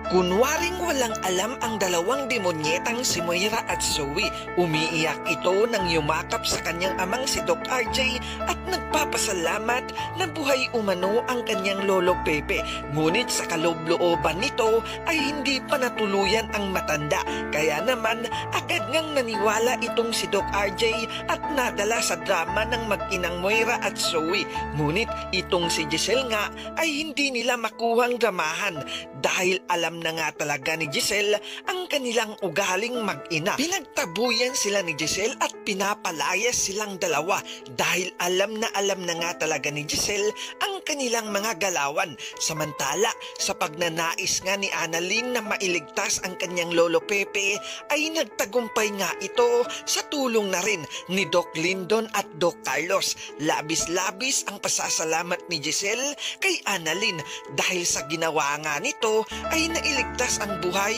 Kunwaring walang alam ang dalawang demonyetang si Moira at Zoe. Umiiyak ito nang yumakap sa kanyang amang si Doc RJ at nagpapasalamat na buhay umano ang kanyang lolo Pepe. Ngunit sa kaloob-looban nito ay hindi pa natuluyan ang matanda. Kaya naman agad ngang naniwala itong si Doc RJ at nadala sa drama ng mag-inang Moira at Zoe. Ngunit itong si Giselle nga ay hindi nila makuhang dramahan dahil alam na nga talaga ni Giselle ang kanilang ugaling mag-ina. Pinagtabuyan sila ni Giselle at pinapalayas silang dalawa dahil alam na nga talaga ni Giselle ang kanilang mga galawan. Samantala, sa pagnanais nga ni Annalyn na mailigtas ang kanyang lolo Pepe ay nagtagumpay nga ito sa tulong na rin ni Doc Lyndon at Doc Carlos. Labis-labis ang pasasalamat ni Giselle kay Annalyn dahil sa ginawa nga nito ay nailigtas ang buhay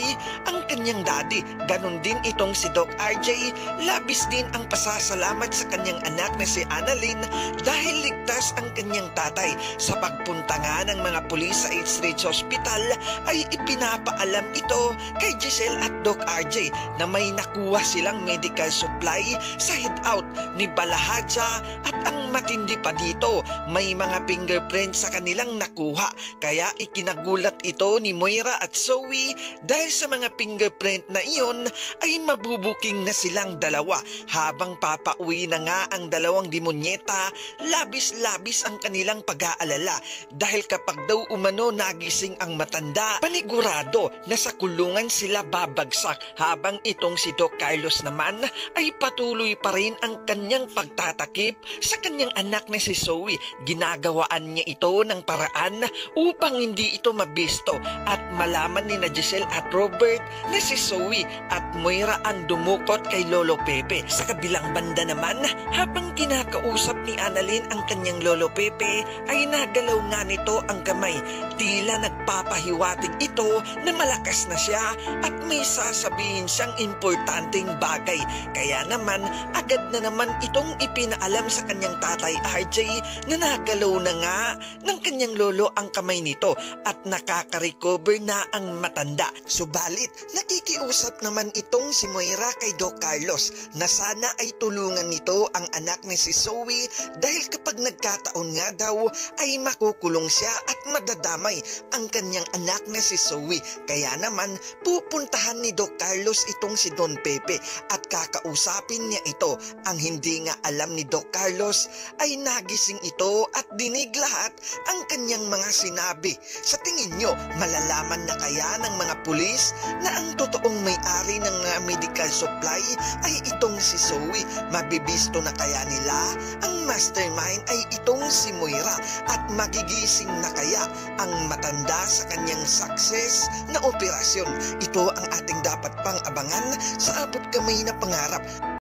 ang kanyang daddy. Ganon din itong si Doc RJ, labis din ang pasasalamat sa kanyang anak na si Annalyn dahil ligtas ang kanyang tatay. Sa pagpunta nga ng mga pulis sa H. Ridge Hospital ay ipinapaalam ito kay Giselle at Doc RJ na may nakuha silang medical supply sa hideout ni Balahaja at ang matindi pa dito, may mga fingerprint sa kanilang nakuha. Kaya ikinagulat ito ni Moira at Zoe dahil sa mga fingerprint na iyon ay mabubuking na silang dalawa. Habang papauwi na nga ang dalawang demonyeta, labis-labis ang kanilang pag-aalala dahil kapag daw umano nagising ang matanda, panigurado na sa kulungan sila babagsak, habang itong si Doc Carlos naman ay patuloy pa rin ang kanyang pagtatakip sa kanyang anak na si Zoe. Ginagawaan niya ito ng paraan upang hindi ito mabisto at malaman ni na Giselle at Robert na si Zoe at Moira ang dumukot kay Lolo Pepe. Sa kabilang banda naman, habang kinakausap ni Annalyn ang kanyang Lolo Pepe ay nagalaw nga nito ang kamay. Tila nagpapahiwatig ito na malakas na siya at may sasabihin siyang importanteng bagay. Kaya naman agad na naman itong ipinaalam sa kanyang tatay RJ na nagalaw na nga ng kanyang lolo ang kamay nito at nakaka-recover na ang matanda. Subalit nakikiusap naman itong si Moira kay Doc Carlos na sana ay tulungan nito ang anak ni si Zoe dahil kapag nagkataon nga daw ay makukulong siya at madadamay ang kanyang anak na si Zoe. Kaya naman pupuntahan ni Doc Carlos itong si Don Pepe at kakausapin niya ito. Ang hindi nga alam ni Doc Carlos ay nagising ito at dinig lahat ang kanyang mga sinabi. Sa tingin nyo, malalaman na kaya ng mga pulis na ang totoong may-ari ng medical supply ay itong si Zoe? Mabibisto na kaya nila ang mastermind ay itong si Moira at magigising na kaya ang matanda sa kanyang success na operasyon? Ito ang ating dapat pang abangan sa abot kamay na pangarap.